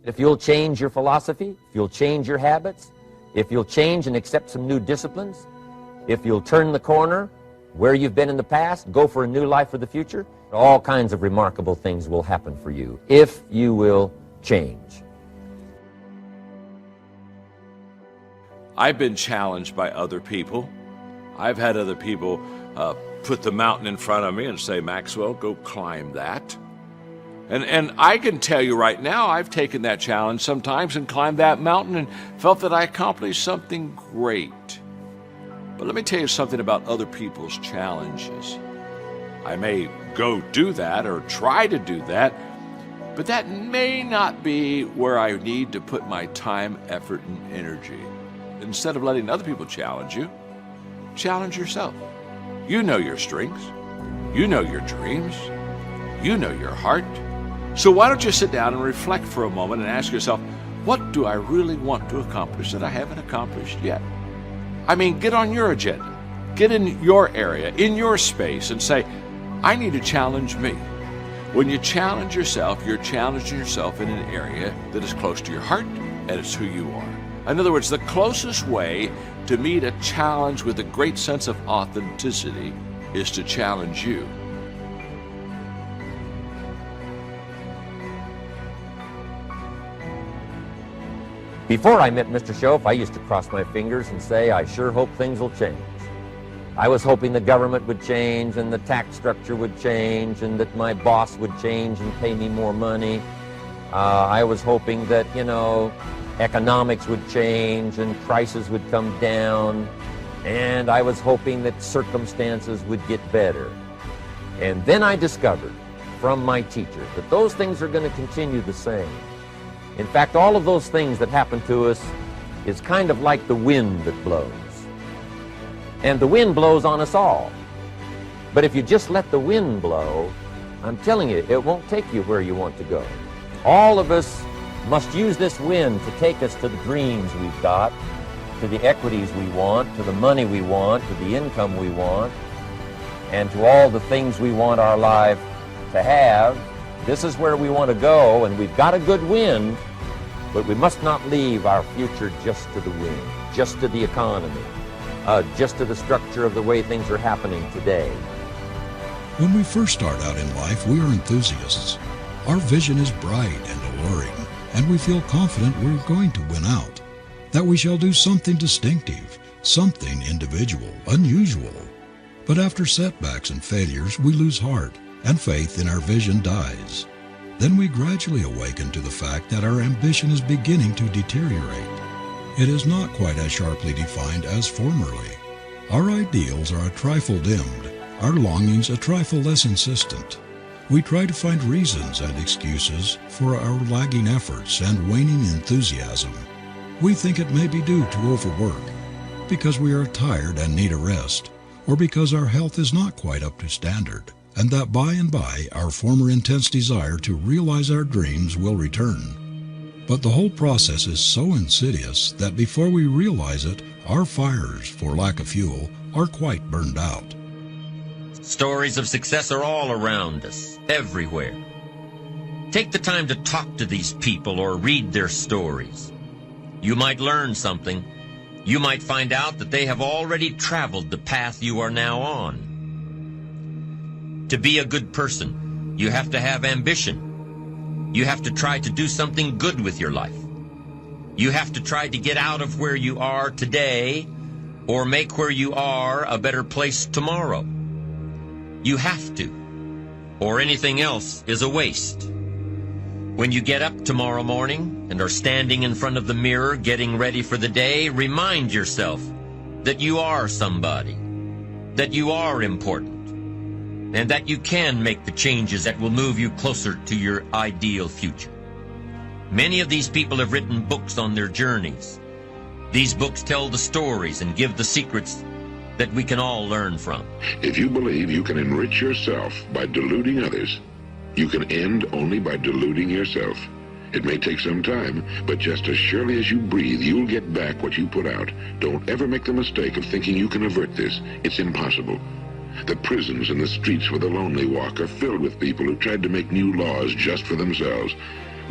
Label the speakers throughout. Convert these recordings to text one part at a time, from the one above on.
Speaker 1: If you'll change your philosophy, if you'll change your habits, if you'll change and accept some new disciplines, if you'll turn the corner where you've been in the past, go for a new life for the future, all kinds of remarkable things will happen for you if you will change.
Speaker 2: I've been challenged by other people. I've had other people put the mountain in front of me and say, Maxwell, go climb that. And I can tell you right now, I've taken that challenge sometimes and climbed that mountain and felt that I accomplished something great. But let me tell you something about other people's challenges. I may go do that or try to do that, but that may not be where I need to put my time, effort, and energy. Instead of letting other people challenge you, challenge yourself. You know your strengths. You know your dreams. You know your heart. So why don't you sit down and reflect for a moment and ask yourself, what do I really want to accomplish that I haven't accomplished yet? I mean, get on your agenda. Get in your area, in your space, and say, I need to challenge me. When you challenge yourself, you're challenging yourself in an area that is close to your heart, and it's who you are. In other words, the closest way to meet a challenge with a great sense of authenticity is to challenge you.
Speaker 1: Before I met Mr. Shoaff, I used to cross my fingers and say, I sure hope things will change. I was hoping the government would change and the tax structure would change and that my boss would change and pay me more money. I was hoping that, economics would change and prices would come down. And I was hoping that circumstances would get better. And then I discovered from my teacher that those things are going to continue the same. In fact, all of those things that happen to us is kind of like the wind that blows. And the wind blows on us all. But if you just let the wind blow, I'm telling you, it won't take you where you want to go. All of us must use this wind to take us to the dreams we've got, to the equities we want, to the money we want, to the income we want, and to all the things we want our life to have. This is where we want to go, and we've got a good wind, but we must not leave our future just to the wind, just to the economy, just to the structure of the way things are happening today.
Speaker 3: When we first start out in life, we are enthusiasts. Our vision is bright and alluring, and we feel confident we're going to win out, that we shall do something distinctive, something individual, unusual. But after setbacks and failures, we lose heart, and faith in our vision dies. Then we gradually awaken to the fact that our ambition is beginning to deteriorate. It is not quite as sharply defined as formerly. Our ideals are a trifle dimmed, our longings a trifle less insistent. We try to find reasons and excuses for our lagging efforts and waning enthusiasm. We think it may be due to overwork, because we are tired and need a rest, or because our health is not quite up to standard, and that by and by our former intense desire to realize our dreams will return. But the whole process is so insidious that before we realize it, our fires, for lack of fuel, are quite burned out.
Speaker 1: Stories of success are all around us, everywhere. Take the time to talk to these people or read their stories. You might learn something. You might find out that they have already traveled the path you are now on. To be a good person, you have to have ambition. You have to try to do something good with your life. You have to try to get out of where you are today or make where you are a better place tomorrow. You have to, or anything else is a waste. When you get up tomorrow morning and are standing in front of the mirror getting ready for the day, remind yourself that you are somebody, that you are important, and that you can make the changes that will move you closer to your ideal future. Many of these people have written books on their journeys. These books tell the stories and give the secrets that we can all learn from.
Speaker 4: If you believe you can enrich yourself by deluding others, you can end only by deluding yourself. It may take some time, but just as surely as you breathe, you'll get back what you put out. Don't ever make the mistake of thinking you can avert this. It's impossible. The prisons and the streets where the lonely walk are filled with people who tried to make new laws just for themselves.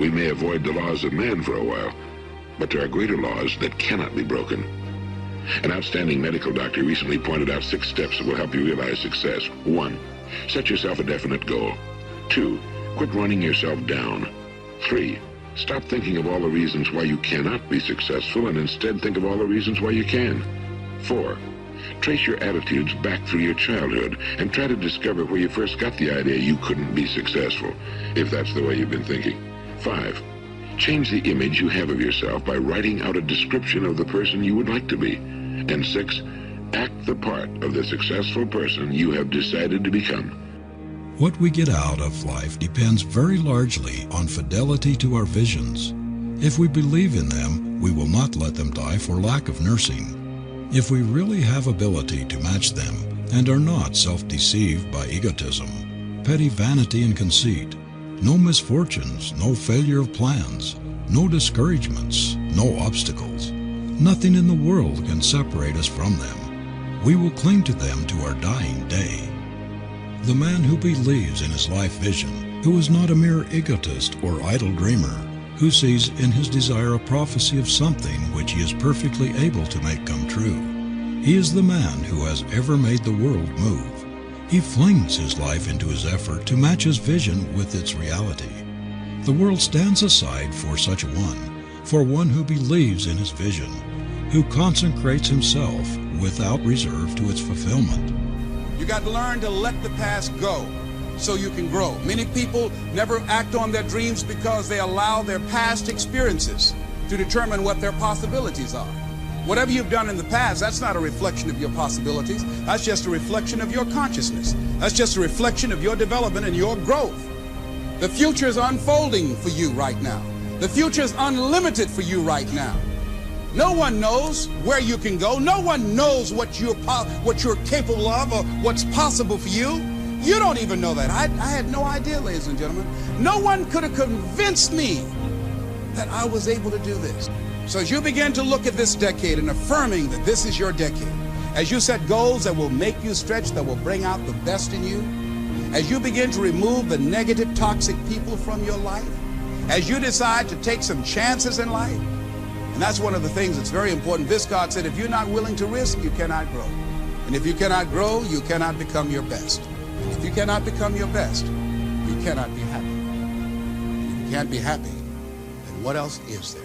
Speaker 4: We may avoid the laws of man for a while, but there are greater laws that cannot be broken. An outstanding medical doctor recently pointed out 6 steps that will help you realize success. 1. Set yourself a definite goal. 2. Quit running yourself down. 3. Stop thinking of all the reasons why you cannot be successful and instead think of all the reasons why you can. 4. Trace your attitudes back through your childhood and try to discover where you first got the idea you couldn't be successful, if that's the way you've been thinking. 5. Change the image you have of yourself by writing out a description of the person you would like to be. And 6. Act the part of the successful person you have decided to become.
Speaker 3: What we get out of life depends very largely on fidelity to our visions. If we believe in them, we will not let them die for lack of nursing. If we really have ability to match them and are not self-deceived by egotism, petty vanity and conceit, no misfortunes, no failure of plans, no discouragements, no obstacles, nothing in the world can separate us from them. We will cling to them to our dying day. The man who believes in his life vision, who is not a mere egotist or idle dreamer, who sees in his desire a prophecy of something which he is perfectly able to make come true. He is the man who has ever made the world move. He flings his life into his effort to match his vision with its reality. The world stands aside for such a one, for one who believes in his vision, who consecrates himself without reserve to its fulfillment.
Speaker 5: You got to learn to let the past go so you can grow. Many people never act on their dreams because they allow their past experiences to determine what their possibilities are. Whatever you've done in the past, that's not a reflection of your possibilities. That's just a reflection of your consciousness. That's just a reflection of your development and your growth. The future is unfolding for you right now. The future is unlimited for you right now. No one knows where you can go. No one knows what you're capable of or what's possible for you. You don't even know that. I had no idea, ladies and gentlemen. No one could have convinced me that I was able to do this. So as you begin to look at this decade and affirming that this is your decade, as you set goals that will make you stretch, that will bring out the best in you, as you begin to remove the negative, toxic people from your life, as you decide to take some chances in life, and that's one of the things that's very important. Viscott said, if you're not willing to risk, you cannot grow. And if you cannot grow, you cannot become your best. And if you cannot become your best, you cannot be happy. And if you can't be happy, then what else is there?